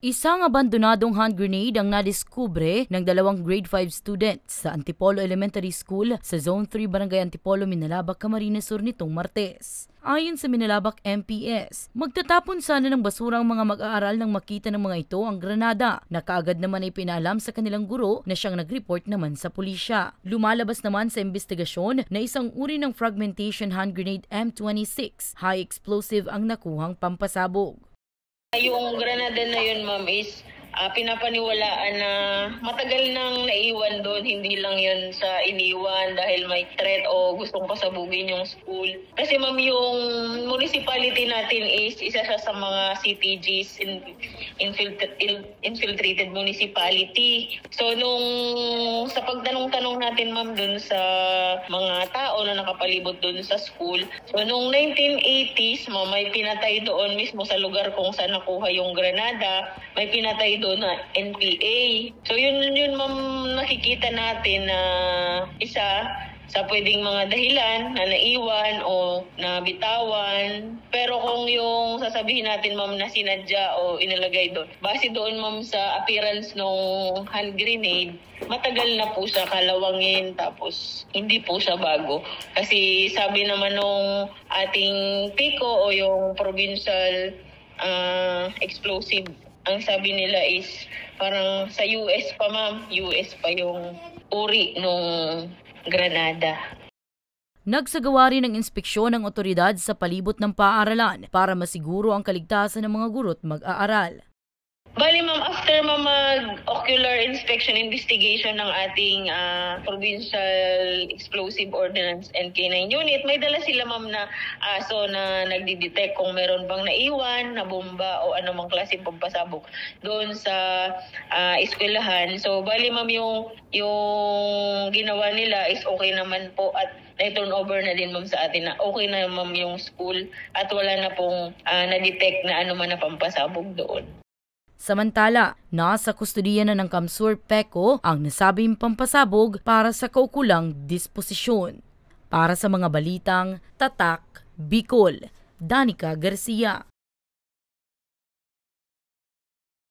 Isang abandonadong hand grenade ang nadiskubre ng dalawang grade 5 students sa Antipolo Elementary School sa Zone 3 Barangay Antipolo, Minalabak, Camarines Sur nitong Martes. Ayon sa Minalabak MPS, magtatapon sana ng basura ang mga mag-aaral nang makita ng mga ito ang granada na kaagad naman ay pinaalam sa kanilang guro na siyang nag-report naman sa pulisya. Lumalabas naman sa investigasyon na isang uri ng fragmentation hand grenade M26 high explosive ang nakuhang pampasabog. Yung granada na yun, ma'am, is pinapaniwalaan na matagal nang naiwan doon, hindi lang yun sa iniwan dahil may threat o gustong pasabugin yung school. Kasi ma'am, yung municipality natin is isa siya sa mga CTGs, infiltrated municipality. So nung sa pagtanong-tanong natin, ma'am, doon sa mga tao na nakapalibot doon sa school, so nung 1980s, ma'am, may pinatay doon mismo sa lugar kung saan nakuha yung granada, may pinatay doon na NPA. So yun ma'am, nakikita natin na isa sa pwedeng mga dahilan na naiwan o nabitawan. Pero kung yung sasabihin natin, ma'am, na sinadya o inilagay doon, base doon, ma'am, sa appearance ng hand grenade, matagal na po siya kalawangin, tapos hindi po siya bago. Kasi sabi naman nung ating PICO o yung provincial explosive, ang sabi nila is parang sa US pa, ma'am. US pa yung uri nung granada. Nagsagawa rin ng inspeksyon ng otoridad sa palibot ng paaralan para masiguro ang kaligtasan ng mga guro't mag-aaral. Bali, ma'am, after mag-ocular inspection investigation ng ating Provincial Explosive Ordnance and K9 Unit, may dala sila, ma'am, na aso na nagdi-detect kung meron bang naiwan na bomba o anumang klaseng pampasabog doon sa eskwelahan. So, bali, ma'am, yung ginawa nila is okay naman po at na-turn over na din, ma'am, sa atin na okay na, ma'am, yung school at wala na pong na-detect na anuman na pampasabog doon. Samantala, nasa kustudiya na ng Kamsur PECO ang nasabing pampasabog para sa kaukulang disposisyon. Para sa mga balitang Tatak, Bicol, Danica Garcia.